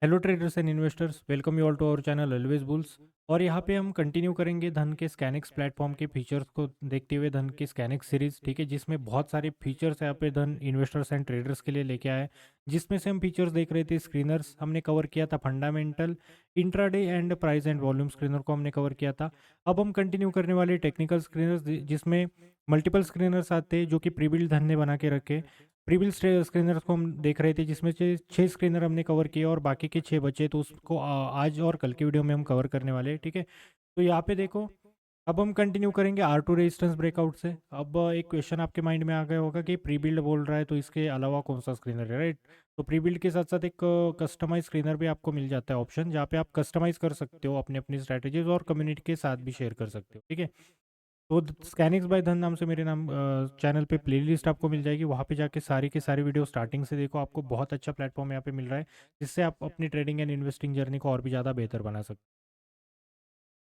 Hello traders and investors, welcome you all to our channel always bulls. और यहाँ पे हम कंटिन्यू करेंगे धन के स्कैनिक्स प्लेटफॉर्म के फीचर्स को देखते हुए धन की स्कैनिक्स सीरीज, ठीक है, जिसमें बहुत सारे फीचर्स यहाँ पे धन इन्वेस्टर्स एंड ट्रेडर्स के लिए लेके आए। जिसमें से हम फीचर्स देख रहे थे, स्क्रीनर्स हमने कवर किया था, fundamental, intraday and price and volume screener को हमने कवर किया था। अब हम कंटिन्यू करने वाले टेक्निकल स्क्रीनर्स, जिसमें मल्टीपल स्क्रीनर्स आते हैं जो कि प्रीबिल्ड धन ने बना के रखे। प्रीवियस स्क्रीनर्स को हम देख रहे थे, जिसमें से 6 स्क्रीनर हमने कवर किए और बाकी के 6 बचे, तो उसको आज और कल की वीडियो में हम कवर करने वाले हैं, ठीक है। तो यहाँ पे देखो, अब हम कंटिन्यू करेंगे R2 रेजिस्टेंस ब्रेकआउट से। अब एक क्वेश्चन आपके माइंड में आ गया होगा कि प्री बिल्ड बोल रहा है तो इसके अलावा कौन सा स्क्रीनर है, राइट। तो प्री बिल्ड के साथ साथ एक कस्टमाइज स्क्रीनर भी आपको मिल जाता है ऑप्शन, जहाँ पे आप कस्टमाइज कर सकते हो अपनी अपनी स्ट्रैटेजीज और कम्युनिटी के साथ भी शेयर कर सकते हो, ठीक है। तो स्कैनिक्स बाय धन नाम से मेरे नाम चैनल पे प्लेलिस्ट आपको मिल जाएगी, वहाँ पे जाके सारी के सारी वीडियो स्टार्टिंग से देखो। आपको बहुत अच्छा प्लेटफॉर्म यहाँ पे मिल रहा है, जिससे आप अपनी ट्रेडिंग एंड इन्वेस्टिंग जर्नी को और भी ज़्यादा बेहतर बना सकते हैं।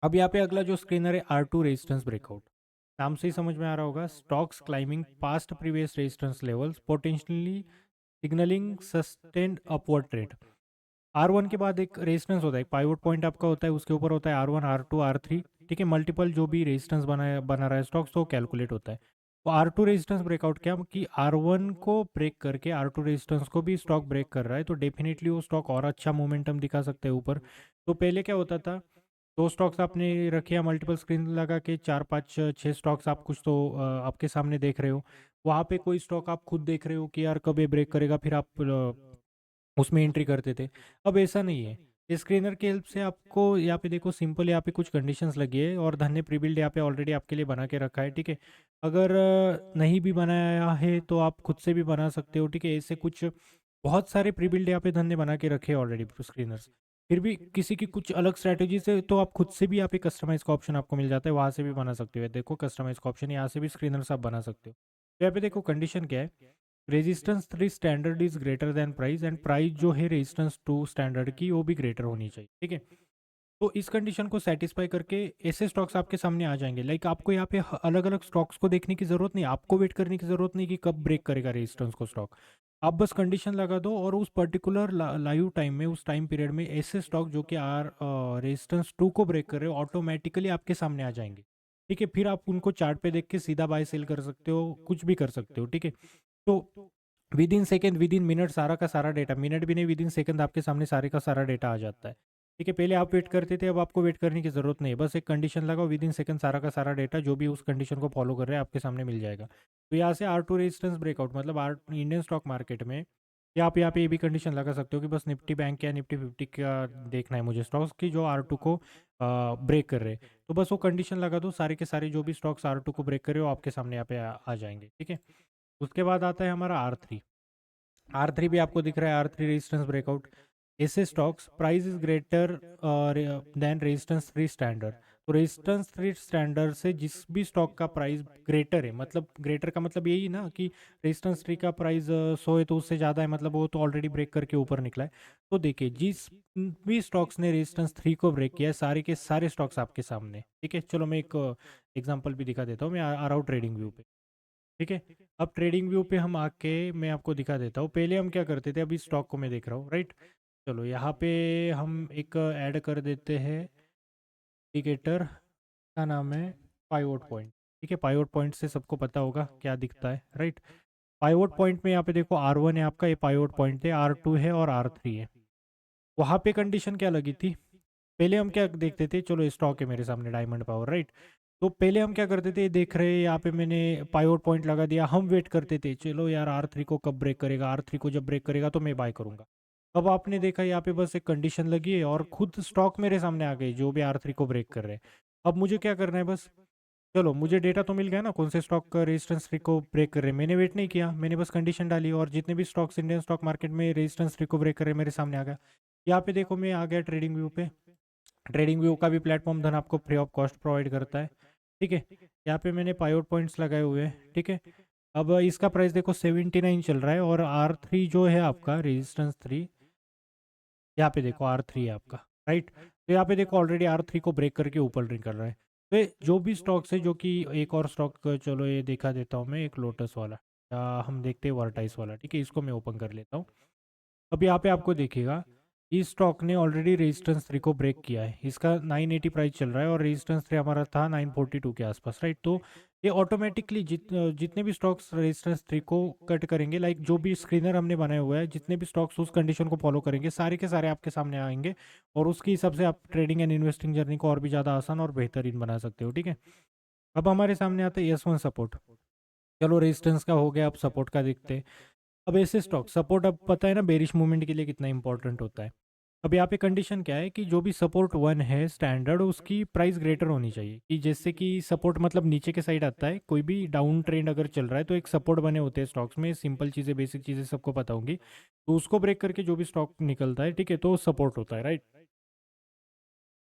अब यहाँ पे अगला जो स्क्रीनर है, R2 रेजिस्टेंस ब्रेकआउट, नाम से ही समझ में आ रहा होगा। Stocks climbing past previous resistance levels potentially signalling sustained upward trade. R1 के बाद एक रेजिस्टेंस होता है, एक पाइवट पॉइंट आपका होता है, उसके ऊपर होता है R1, R2, R3, ठीक है। मल्टीपल जो भी रेजिस्टेंस बना रहा है स्टॉक्स, तो कैलकुलेट होता है। तो R2 रेजिस्टेंस ब्रेकआउट क्या कि R1 को ब्रेक करके R2 रेजिस्टेंस को भी स्टॉक ब्रेक कर रहा है, तो डेफिनेटली वो स्टॉक और अच्छा मोमेंटम दिखा सकते हैं ऊपर। तो पहले क्या होता था, दो स्टॉक्स आपने रखे या मल्टीपल स्क्रीन लगा के 4 5 6 स्टॉक्स आप कुछ तो आपके सामने देख रहे हो। वहाँ पे कोई स्टॉक आप खुद देख रहे हो कि यार कब ये ब्रेक करेगा, फिर आप उसमें एंट्री करते थे। अब ऐसा नहीं है। स्क्रीनर की हेल्प से आपको यहाँ पे देखो, सिंपल यहाँ पे कुछ कंडीशंस लगी है और धन ने प्रीबिल्ड यहाँ पे ऑलरेडी आपके लिए बना के रखा है, ठीक है। अगर नहीं भी बनाया है तो आप खुद से भी बना सकते हो, ठीक है। ऐसे कुछ बहुत सारे प्रीबिल्ड यहाँ पे धन ने बना के रखे हैं ऑलरेडी स्क्रीनर्स। फिर भी किसी की कुछ अलग स्ट्रैटेजी से, तो आप खुद से भी यहाँ पे कस्टमाइज का ऑप्शन आपको मिल जाता है, वहाँ से भी बना सकते हो। देखो कस्टमाइज का ऑप्शन, यहाँ से भी स्क्रीनर्स आप बना सकते हो। तो यहाँ पे देखो कंडीशन क्या है, resistance 3 standard is greater than price, and price जो है रेजिस्टेंस 2 स्टैंडर्ड की वो भी ग्रेटर होनी चाहिए, ठीक है। तो इस कंडीशन को सेटिस्फाई करके ऐसे स्टॉक्स आपके सामने आ जाएंगे। लाइक आपको यहाँ पे अलग अलग स्टॉक्स को देखने की जरूरत नहीं, आपको वेट करने की जरूरत नहीं कि कब ब्रेक करेगा रेजिस्टेंस को स्टॉक। आप बस कंडीशन लगा दो और उस पर्टिकुलर लाइव टाइम में, उस टाइम पीरियड में ऐसे स्टॉक जो कि आर रेजिस्टेंस 2 को ब्रेक कर रहे हो, ऑटोमेटिकली आपके सामने आ जाएंगे, ठीक है। फिर आप उनको चार्ट पे देख के सीधा बाय सेल कर सकते हो, कुछ भी कर सकते हो, ठीक है। तो with in second, with in minute, सारा का सारा डेटा, मिनट भी नहीं विद इन सेकेंड आपके सामने सारे का सारा डेटा आ जाता है, ठीक है। पहले आप वेट करते थे, अब आपको वेट करने की जरूरत नहीं है। बस एक कंडीशन लगाओ, विद इन सेकंड सारा का सारा डेटा जो भी उस कंडीशन को फॉलो कर रहे हैं आपके सामने मिल जाएगा। तो यहाँ से R2 रेजिस्टेंस ब्रेकआउट मतलब आर इंडियन स्टॉक मार्केट में, या आप यहाँ पे ये भी कंडीशन लगा सकते हो कि बस निफ्टी बैंक या निफ्टी 50 का देखना है मुझे स्टॉक्स की जो R2 को ब्रेक कर रहे हैं। तो बस वो कंडीशन लगा दो, सारे के सारे जो भी स्टॉक्स R2 को ब्रेक कर रहे हो आपके सामने यहाँ पे आ जाएंगे, ठीक है। उसके बाद आता है हमारा R3। R3 भी आपको दिख रहा है, R3 रेजिस्टेंस ब्रेकआउट। ऐसे stocks price is greater than resistance 3 standard. तो रेजिस्टेंस 3 स्टैंडर्ड से जिस भी स्टॉक का प्राइस ग्रेटर है, मतलब ग्रेटर का मतलब यही ना कि रेजिस्टेंस 3 का प्राइस 100 है तो उससे ज़्यादा है, मतलब वो तो ऑलरेडी ब्रेक करके ऊपर निकला है। तो देखिए, जिस भी स्टॉक्स ने रेजिस्टेंस 3 को ब्रेक किया है, सारे के सारे स्टॉक्स आपके सामने, ठीक है। चलो मैं एक एग्जांपल भी दिखा देता हूँ, मैं आ रहा हूँ ट्रेडिंग व्यू पे, ठीक है। अब ट्रेडिंग व्यू पे हम आके मैं आपको दिखा देता हूँ। पहले हम क्या करते थे, अभी स्टॉक को मैं देख रहा हूँ, राइट। चलो यहाँ पे हम एक ऐड कर देते हैं इंडिकेटर, का नाम है पाइवोट पॉइंट, ठीक है। पाइवोट पॉइंट से सबको पता होगा क्या दिखता है, राइट। पाइवोट पॉइंट में यहाँ पे देखो R1 है आपका, ये पाइवोट पॉइंट है, R2 है और R3 है। वहाँ पे कंडीशन क्या लगी थी, पहले हम क्या देखते थे, चलो स्टॉक है मेरे सामने डायमंड पावर, राइट। तो पहले हम क्या करते थे, देख रहे हैं यहाँ पे मैंने पाइवोट पॉइंट लगा दिया, हम वेट करते थे चलो यार R3 को कब ब्रेक करेगा, R3 को जब ब्रेक करेगा तो मैं बाय करूंगा। अब आपने देखा यहाँ पे बस एक कंडीशन लगी है और खुद स्टॉक मेरे सामने आ गई जो भी R3 को ब्रेक कर रहे हैं। अब मुझे क्या करना है, बस चलो मुझे डेटा तो मिल गया ना कौन से स्टॉक का रेजिस्टेंस ट्री को ब्रेक कर रहे हैं। मैंने वेट नहीं किया, मैंने बस कंडीशन डाली और जितने भी स्टॉक्स इंडियन स्टॉक मार्केट में रेजिस्टेंस ट्री को ब्रेक कर रहे हैं मेरे सामने आ गया। यहाँ पे देखो मैं आ गया ट्रेडिंग व्यू पे। ट्रेडिंग व्यू का भी प्लेटफॉर्म धन आपको फ्री ऑफ कॉस्ट प्रोवाइड करता है, ठीक है। यहाँ पे मैंने पायोट पॉइंट्स लगाए हुए हैं, ठीक है। अब इसका प्राइस देखो 79 चल रहा है और R3 जो है आपका रेजिस्टेंस 3, यहाँ पे देखो R3 है आपका, राइट। तो यहाँ पे देखो ऑलरेडी R3 को ब्रेक करके ऊपर निकल रहा है। तो ये जो भी स्टॉक्स है, जो कि एक और स्टॉक, चलो ये दिखा देता हूँ मैं, एक लोटस वाला, या हम देखते हैं वर्टाइस वाला, ठीक है। इसको मैं ओपन कर लेता हूँ। अब यहाँ पे आपको देखिएगा, इस स्टॉक ने ऑलरेडी रेजिस्टेंस 3 को ब्रेक किया है, इसका 980 प्राइस चल रहा है और रेजिस्टेंस 3 हमारा था 942 के आसपास, राइट। तो ये ऑटोमेटिकली जितने भी स्टॉक्स रेजिस्टेंस 3 को कट करेंगे, लाइक जो भी स्क्रीनर हमने बनाया हुआ है, जितने भी स्टॉक्स उस कंडीशन को फॉलो करेंगे सारे के सारे आपके सामने आएंगे, और उसके हिसाब से आप ट्रेडिंग एंड इन्वेस्टिंग जर्नी को और भी ज़्यादा आसान और बेहतरीन बना सकते हो, ठीक है। अब हमारे सामने आता है S1 सपोर्ट। चलो रेजिस्टेंस का हो गया, अब सपोर्ट का देखते हैं। अब ऐसे स्टॉक सपोर्ट, अब पता है ना बेरिश मूवमेंट के लिए कितना इंपॉर्टेंट होता है। अब यहाँ पे कंडीशन क्या है कि जो भी सपोर्ट 1 है स्टैंडर्ड, उसकी प्राइस ग्रेटर होनी चाहिए, कि जैसे कि सपोर्ट मतलब नीचे के साइड आता है, कोई भी डाउन ट्रेंड अगर चल रहा है तो एक सपोर्ट बने होते हैं स्टॉक्स में, सिंपल चीज़ें बेसिक चीज़ें सबको पता होंगी। तो उसको ब्रेक करके जो भी स्टॉक निकलता है, ठीक है, तो सपोर्ट होता है, राइट।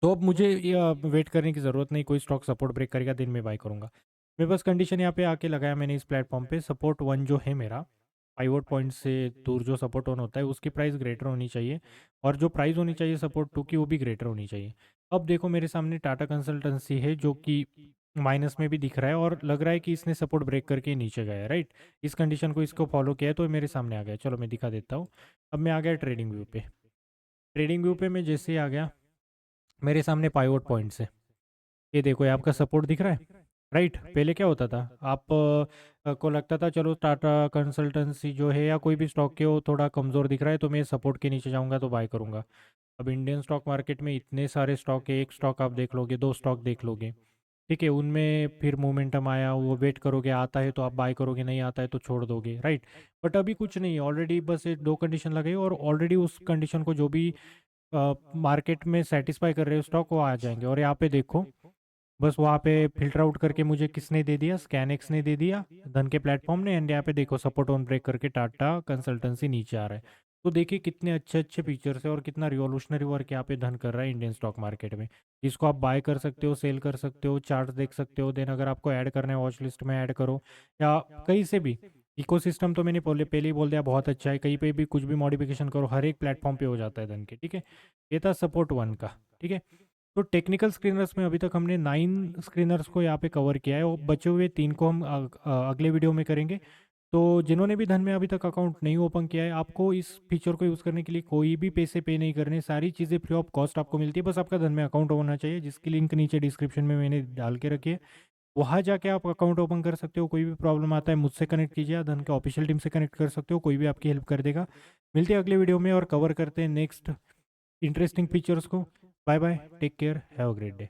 तो अब मुझे वेट करने की ज़रूरत नहीं, कोई स्टॉक सपोर्ट ब्रेक करेगा दिन में बाय करूँगा। मैं बस कंडीशन यहाँ पे आके लगाया मैंने इस प्लेटफॉर्म पे, सपोर्ट 1 जो है मेरा, पाइवोट पॉइंट से दूर जो सपोर्ट 1 होता है उसकी प्राइस ग्रेटर होनी चाहिए, और जो प्राइस होनी चाहिए सपोर्ट 2 की वो भी ग्रेटर होनी चाहिए। अब देखो मेरे सामने टाटा कंसल्टेंसी है जो कि माइनस में भी दिख रहा है, और लग रहा है कि इसने सपोर्ट ब्रेक करके नीचे गया है, राइट। इस कंडीशन को इसको फॉलो किया है तो ये मेरे सामने आ गया। चलो मैं दिखा देता हूँ। अब मैं आ गया ट्रेडिंग व्यू पे। ट्रेडिंग व्यू पे मैं जैसे ही आ गया, मेरे सामने पाइवोट पॉइंट्स है। ये देखो ये आपका सपोर्ट दिख रहा है, राइट। पहले क्या होता था, आप को लगता था चलो टाटा कंसल्टेंसी जो है या कोई भी स्टॉक के वो थोड़ा कमज़ोर दिख रहा है तो मैं सपोर्ट के नीचे जाऊंगा तो बाय करूंगा। अब इंडियन स्टॉक मार्केट में इतने सारे स्टॉक है, एक स्टॉक आप देख लोगे, दो स्टॉक देख लोगे, ठीक है, उनमें फिर मोमेंटम आया, वो वेट करोगे, आता है तो आप बाय करोगे, नहीं आता है तो छोड़ दोगे, राइट। बट अभी कुछ नहीं है, ऑलरेडी बस ये दो कंडीशन लगाई और ऑलरेडी उस कंडीशन को जो भी मार्केट में सेटिस्फाई कर रहे हो स्टॉक वो आ जाएंगे। और यहाँ पे देखो, बस वहाँ पे फिल्टर आउट करके मुझे किसने दे दिया, स्कैनएक्स ने दे दिया, धन के प्लेटफॉर्म ने। एंड यहाँ पे देखो सपोर्ट ऑन ब्रेक करके टाटा कंसल्टेंसी नीचे आ रहा है। तो देखिए कितने अच्छे अच्छे फीचर्स है और कितना रिवॉल्यूशनरी वर्क यहाँ पे धन कर रहा है इंडियन स्टॉक मार्केट में। इसको आप बाय कर सकते हो, सेल कर सकते हो, चार्ट देख सकते हो, देन अगर आपको ऐड करना है वॉच लिस्ट में ऐड करो, या कहीं से भी। इकोसिस्टम तो मैंने पहले ही बोल दिया बहुत अच्छा है, कहीं पे भी कुछ भी मॉडिफिकेशन करो हर एक प्लेटफॉर्म पे हो जाता है धन के, ठीक है। ये था सपोर्ट 1 का, ठीक है। तो टेक्निकल स्क्रीनर्स में अभी तक हमने 9 स्क्रीनर्स को यहाँ पे कवर किया है, और बचे हुए 3 को हम अगले वीडियो में करेंगे। तो जिन्होंने भी धन में अभी तक अकाउंट नहीं ओपन किया है, आपको इस फीचर को यूज़ करने के लिए कोई भी पैसे पे नहीं करने, सारी चीज़ें फ्री ऑफ कॉस्ट आपको मिलती है, बस आपका धन में अकाउंट होना चाहिए, जिसकी लिंक नीचे डिस्क्रिप्शन में मैंने डाल के रखी है। वहाँ जाके आप अकाउंट ओपन कर सकते हो। कोई भी प्रॉब्लम आता है मुझसे कनेक्ट कीजिए, धन के ऑफिशियल टीम से कनेक्ट कर सकते हो, कोई भी आपकी हेल्प कर देगा। मिलते हैं अगले वीडियो में और कवर करते हैं नेक्स्ट इंटरेस्टिंग फीचर्स को। Bye bye, take care, have a great day.